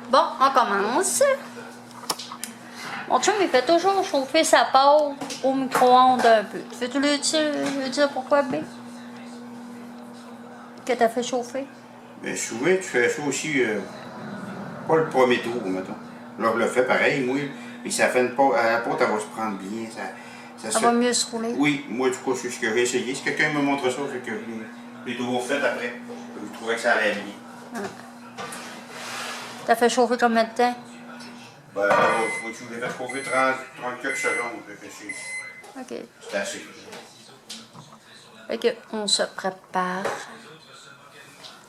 Bon, on commence. Mon chum, il fait toujours chauffer sa pâte au micro-ondes un peu. Veux-tu lui dire pourquoi, B? Que t'as fait chauffer? Mais souvent, tu fais ça aussi, pas le premier tour, mettons. Là, je le fais pareil, moi, et ça fait une pâte, la pâte, elle va se prendre bien. Ça va mieux se rouler? Oui, moi, du coup, c'est ce que j'ai essayé. Si quelqu'un me montre ça, c'est que je l'ai toujours fait après. Je trouvais que ça allait bien. Ah. T'as fait chauffer combien de temps? Ben, moi, je l'ai fait chauffer 30 quelques secondes. OK. C'est assez. Fait que on se prépare.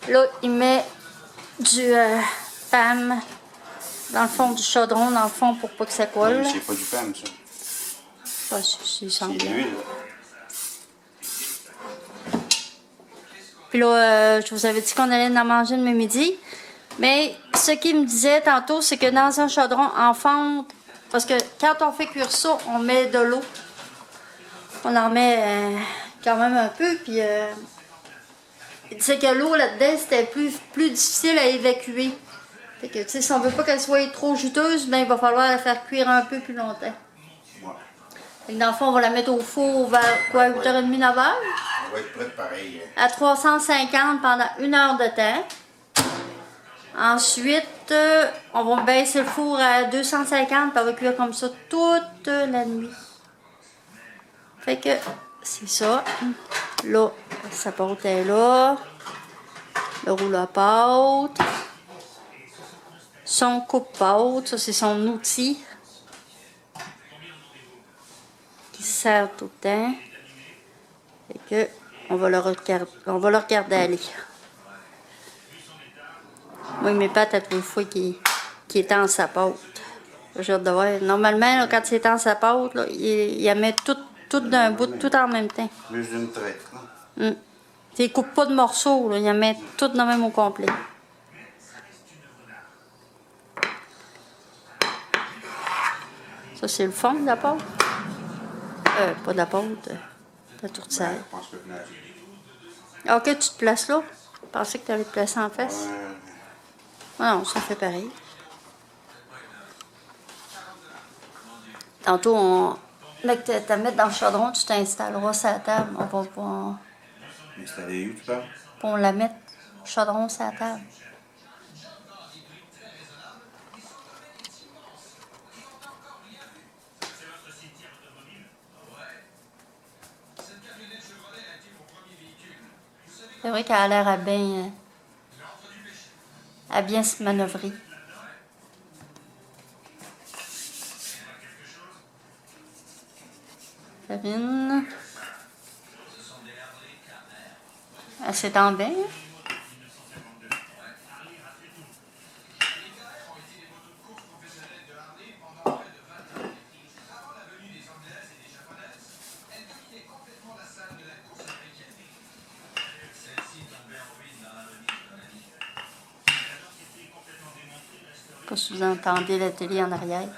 Là, il met du PAM dans le fond du chaudron, dans le fond, pour pas que ça colle. C'est pas du PAM, ça. Ah, c'est C'est de l'huile. Puis là, je vous avais dit qu'on allait en manger le midi. Mais ce qu'il me disait tantôt, c'est que dans un chaudron en fente, parce que quand on fait cuire ça, on met de l'eau. On en met quand même un peu, puis il disait que l'eau là-dedans, c'était plus difficile à évacuer. Fait que, tu sais, si on veut pas qu'elle soit trop juteuse, ben il va falloir la faire cuire un peu plus longtemps. Ouais. Fait que dans le fond, on va la mettre au four vers quoi, 8h30, 9h? Elle va être prête pareil. À 350 pendant 1 heure de temps. Ensuite, on va baisser le four à 250 puis on va cuire comme ça toute la nuit. Fait que c'est ça. Là, sa pâte est là. Le rouleau à pâte. Son coupe-pâte, ça c'est son outil qui sert tout le temps. Fait que on va le regarder aller. Moi, mes pâtes, à toute fois qui est en sa pâte. J'ai hâte de voir. Normalement, là, quand c'est en sa pâte, là, il la met tout d'un bout, tout en même temps. Juste d'une traite. Il ne coupe pas de morceaux, là, il la met tout de même au complet. Ça, c'est le fond de la pâte. Pas de la pâte, de la tourtière. Je pense que je Ok, tu te places là? Je pensais que tu allais te placer en face. Non, ça fait pareil. Tantôt, là que tu mettre dans le chaudron, tu t'installeras sur la table. On va pas. Installer où, tu parles? Pour la mettre chaudron sur la table. C'est vrai qu'elle a l'air à bien se manœuvrer. Farine. Elle s'étend bien. Je sais pas si vous entendez la télé en arrière.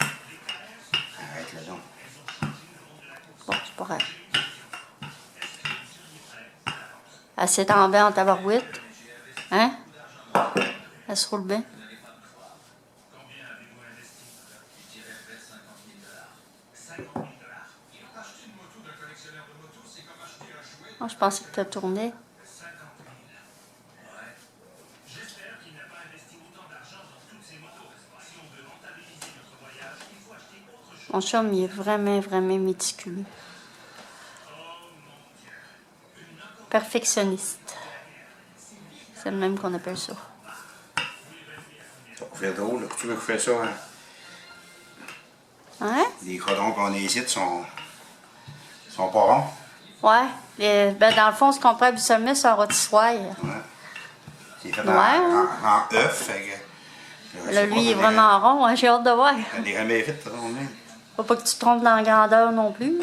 Arrête là donc. Bon, c'est pas grave. Elle s'étend bien en tabarouette. Hein? Elle se roule bien. Oh, je pensais que tu as tourné. Mon chum, il est vraiment, vraiment méticuleux. Perfectionniste. C'est le même qu'on appelle ça. Ça va faire drôle, là. Tu veux que je fasse ça, hein? Hein? Les chaudrons qu'on hésite sont pas ronds. Ouais. Ben, dans le fond, ce qu'on prend habituellement, c'est un rôtissoir. Ouais. C'est fait Ouais. en œuf. Là, lui, il est vraiment rond. Hein? J'ai hâte de voir. Elle les remet vite, on est. Faut pas que tu te trompes dans la grandeur non plus.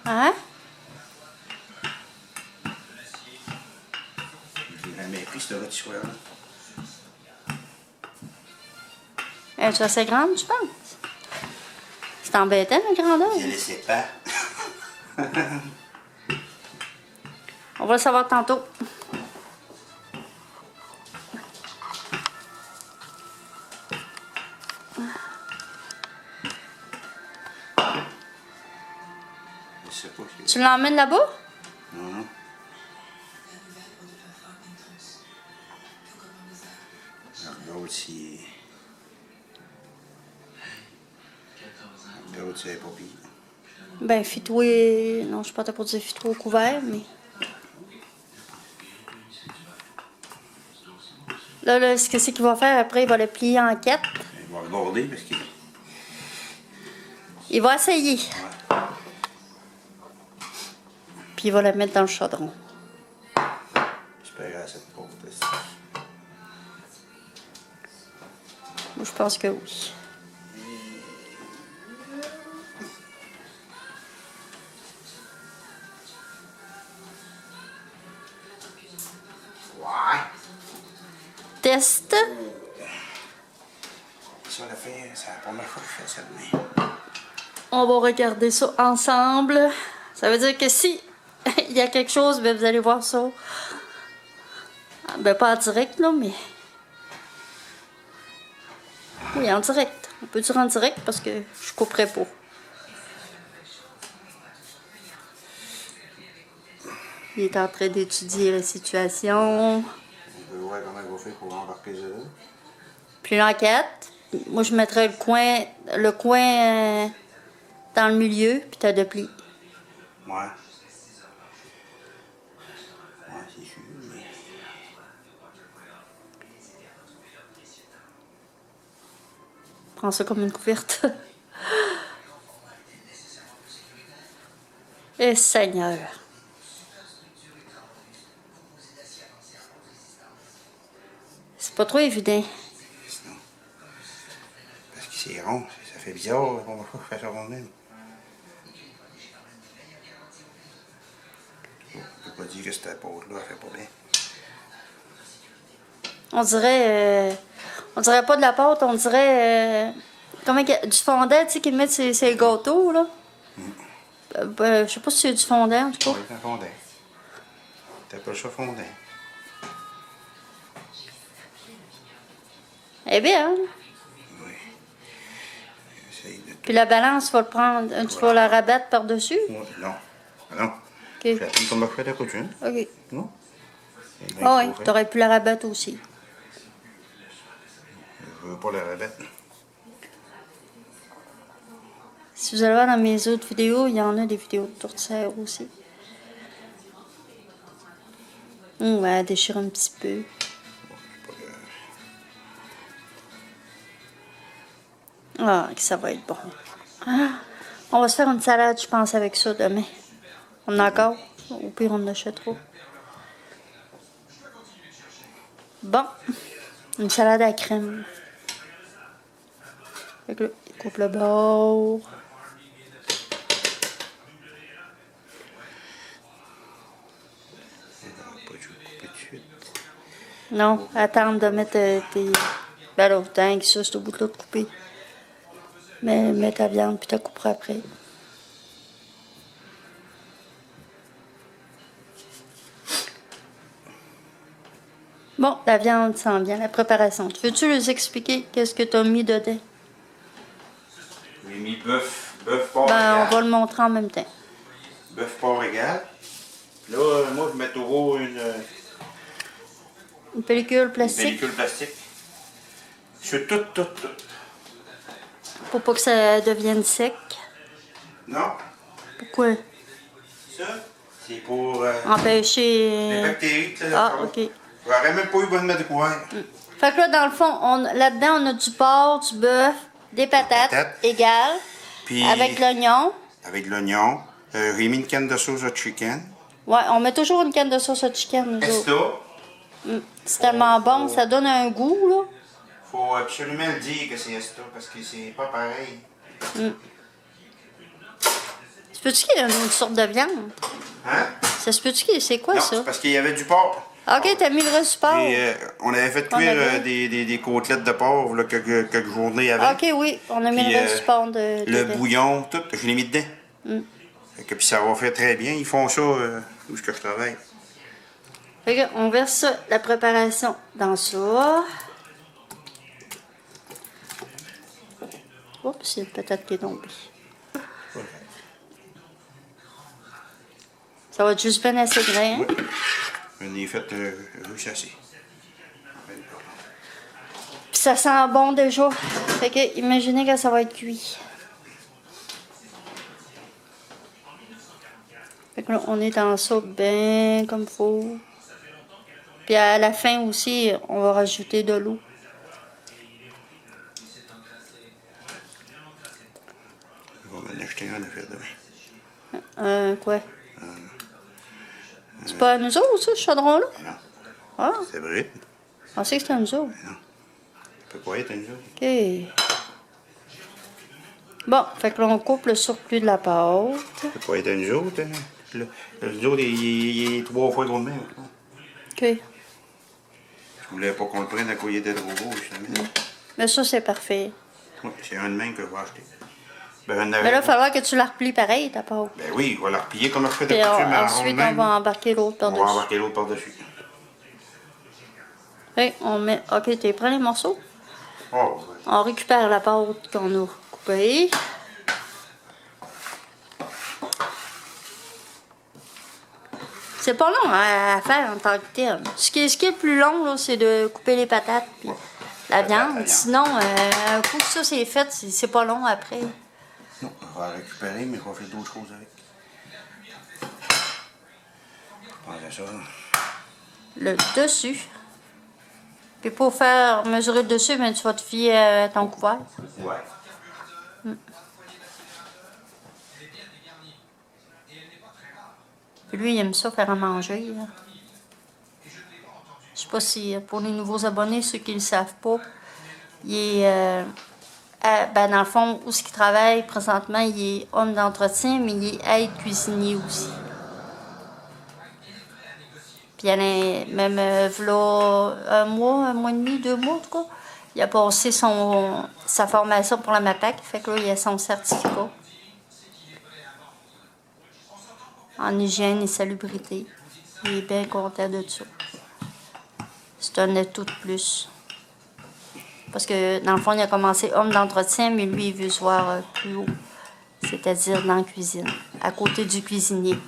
Hein? J'ai jamais pris ce rôtissoir-là. Es-tu assez grande, tu penses? C'est embêtant, la grandeur. Je ne sais pas. On va le savoir tantôt. l'emmènes là-bas? Non. L'autre, c'est... L'autre, c'est pas pire. Ben, fais-toi... Non, je suis pas pour dire fais-toi au couvert, mais... Là, ce que c'est qu'il va faire après, il va le plier en 4. Il va regarder parce qu'il... Il va essayer. Ouais. Puis il va le mettre dans le chaudron. J'espère à cette porte. Moi, je pense que oui. Ouais. Test. Ça, la fait, c'est la première fois que je fais ça de même. On va regarder ça ensemble. Ça veut dire que si il y a quelque chose, ben, vous allez voir ça. Ben, pas en direct, là, mais... Oui, en direct. On peut dire en direct parce que je couperai pas. Il est en train d'étudier la situation. On peut voir comment il va faire pour embarquer ça là. Puis l'enquête, moi je mettrais le coin dans le milieu, puis t'as deux plis. Ouais. Ouais, c'est sûr, mais... Prends ça comme une couverte. Et Seigneur. C'est pas trop évident. Sinon... Parce que c'est rond, ça fait bizarre la première fois que je fais ça rond de même. Je peux pas dire que cette pause-là, elle fait pas bien. On dirait pas de la pâte, on dirait du fondant, tu sais, qu'ils mettent ces gâteaux, là. Je sais pas si c'est du fondant, en tout cas. Oui, c'est un fondant. T'appelles ça fondant. Eh bien, Oui. Essaye de... puis la balance, tu vas le prendre, tu vas la rabattre par-dessus. Ouais, non. Ah non. OK. Je l'applique comme je fais de coutume. OK. Non? C'est bien Ah qu'il oui, faut faire. t'aurais pu la rabattre aussi. Je veux pas la rabattre. Si vous allez voir dans mes autres vidéos, il y en a des vidéos de tourtière aussi. On va déchirer un petit peu. Ah, que ça va être bon. Ah, on va se faire une salade, je pense, avec ça demain. On en a encore? Au pire, on en achètera. Bon. Une salade à crème. Fait que là, il coupe le beurre. Pas tout couper de suite. Non, attendre de mettre tes... Ben là, tant que ça, c'est au bout de l'autre coupé. Mais mets ta viande, puis tu couperas après. Bon, la viande sent bien, la préparation. Veux-tu nous expliquer qu'est-ce que tu as mis dedans? J'ai mis bœuf porc Ben, on égal. va le montrer en même temps. Bœuf porc égal. Là, moi, je mets toujours Une pellicule plastique, pellicule plastique. Je fais tout. pour pas que ça devienne sec. Non, Pourquoi? ça, c'est pour Empêcher... les bactéries. Tu sais, Ah, là, OK. j'aurais même pas eu besoin de mettre de couvert. Fait que là, dans le fond, là-dedans, on a du porc, du bœuf, des patates Patates. égales, Puis, avec l'oignon. avec l'oignon. J'ai mis une canne de sauce à chicken. Ouais, on met toujours une canne de sauce à chicken, nous autres. Esta. C'est tellement bon, ça donne un goût, là. Faut absolument le dire que c'est Esta parce que c'est pas pareil. Se peut-tu qu'il y a une autre sorte de viande? Hein? Ça se peut-tu qu'il... C'est quoi, Non, ça? c'est parce qu'il y avait du porc. OK, t'as mis le reste du porc. Et, on avait fait On cuire avait. des côtelettes de porc là, quelques journées avant. OK, oui, on a mis Puis, le reste du porc le dedans. bouillon, tout, je l'ai mis dedans. Fait que, puis ça va faire très bien. Ils font ça où est-ce que je travaille. Fait que on verse ça, la préparation dans ça. Oups, c'est une patate qui est tombée. Ça va être juste bien assez grain. Hein? Oui. J'en ai fait ressasser. Puis ça sent bon déjà. Fait que imaginez que ça va être cuit. Fait que là, on est dans ça bien comme faut. Puis à la fin aussi, on va rajouter de l'eau. On va en acheter un à faire demain. Quoi? C'est pas à nous autres, ça, ce chaudron-là? Non. Ah, C'est vrai. je pensais que c'était à nous autres. Non. Ça peut pas être un jour. OK. Bon, fait que là, on coupe le surplus de la pâte. Ça peut pas être un jour. Le jour, il est 3 fois gros de même. OK. Je voulais pas qu'on le prenne à quoi il était trop gros, justement. Mais ça, c'est parfait. Oui, c'est un de même que je vais acheter. Ben, Mais là, il va falloir que tu la replies pareil, ta pâte. ben oui, on va la replier comme je fais de Puis coutume à ensuite, rond on même. va embarquer l'autre On va par-dessus. embarquer l'autre par-dessus. Fait on met... OK, tu prends les morceaux. Oh, ouais. On récupère la pâte qu'on a coupée. C'est pas long à faire en tant que tel. Ce qui est le plus long, là, c'est de couper les patates puis la viande. Sinon, un coup que ça c'est fait, c'est pas long après. Non, on va la récupérer, mais on va faire d'autres choses avec. Voilà ça. Le dessus. Puis pour faire mesurer le dessus, ben, tu vas te fier à ton couvert. Ouais. Puis lui, il aime ça faire à manger. Là. Je sais pas si pour les nouveaux abonnés, ceux qui ne le savent pas, il est ben dans le fond, où ce qu'il travaille présentement, il est homme d'entretien, mais il est aide cuisinier aussi. Puis il y en a même v'là un mois et demi, 2 mois en tout cas, il a passé sa formation pour la MAPAC, fait que là, il a son certificat en hygiène et salubrité. Il est bien content de ça. C'est un atout de plus. Parce que dans le fond, il a commencé homme d'entretien, mais lui, il veut se voir plus haut. C'est-à-dire dans la cuisine, à côté du cuisinier.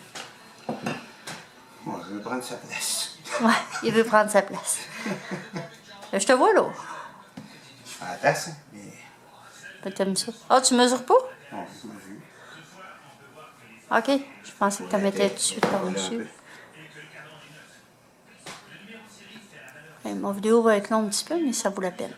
Moi, je veux prendre sa place. Ouais, il veut prendre sa place. Je te vois là. Je fais la tasse, hein, mais... Ben, t'aimes ça. Ah, tu mesures pas? Non, je mesure. OK. Je pensais que tu mettais tout de suite par-dessus. Ma vidéo va être longue un petit peu, mais ça vaut la peine.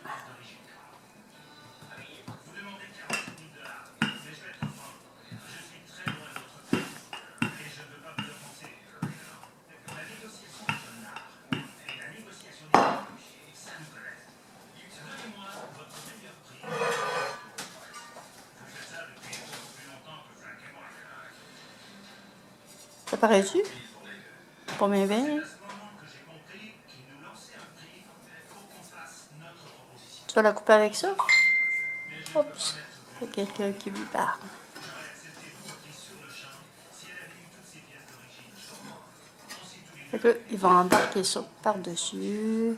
Ça paraît-tu? Pas bien bien. Tu vas la couper avec ça? Oups. Il y a quelqu'un qui lui parle. Fait que là, il va embarquer ça par-dessus.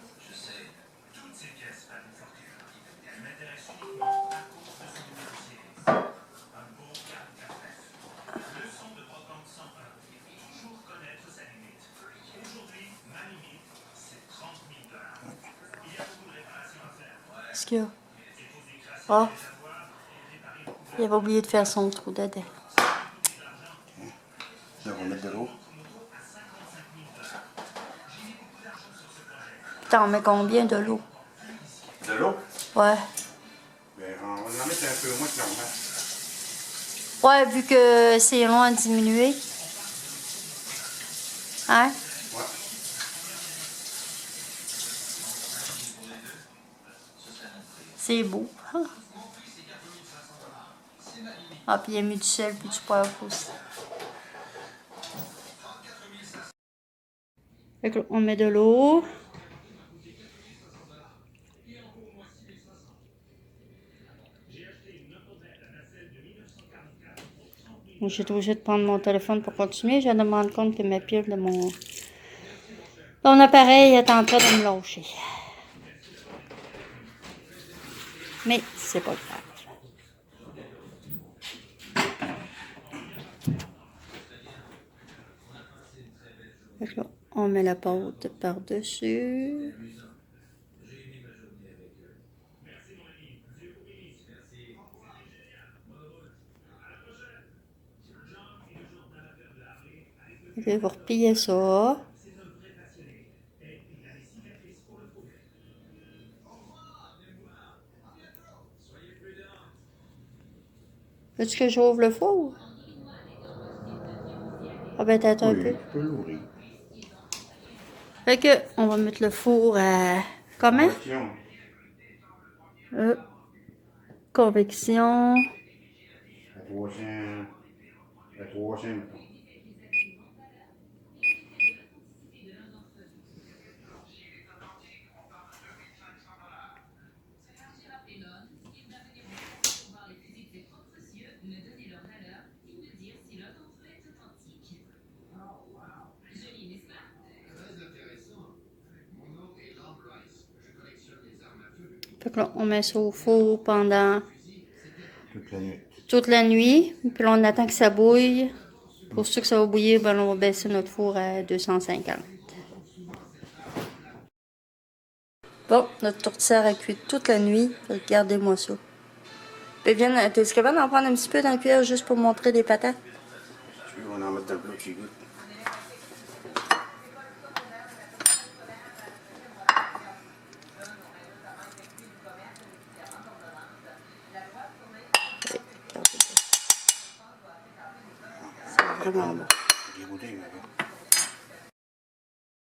Qu'est-ce qu'il y a? Ah! Il avait oublié de faire son trou dedans. Là, on va mettre de l'eau. T'en mets combien de l'eau? De l'eau? Ouais. Ben, on va en mettre un peu moins que normal. Ouais, vu que c'est loin de diminuer. Hein? Ouais. C'est beau. Ah, puis il a mis du sel puis du poivre aussi. Fait que là, on met de l'eau. J'ai obligé de prendre mon téléphone pour continuer. Je viens de me rendre compte que ma pile de mon appareil est en train de me lâcher. Mais c'est pas grave. Fait que là, on met la pâte par-dessus. Là, vous repliez ça. Veux-tu que j'ouvre le four? Ah ben, peut-être un Oui, peu. tu peux l'ouvrir. Fait que, on va mettre le four à... Comment? Convection. Convection. À 300. À 300, mettons. Fait que là, on met ça au four pendant Toute la nuit. toute la nuit. Puis là, on attend que ça bouille. Pour ceux que ça va bouillir, ben, on va baisser notre four à 250. Bon, notre tourtière a cuit toute la nuit. Regardez-moi ça. Puis viens, t'es capable d'en prendre un petit peu dans la cuillère juste pour montrer les patates? Tu veux, on en met dans le plat, tu goûtes. C'est vraiment bon. J'ai goûté, mais bon.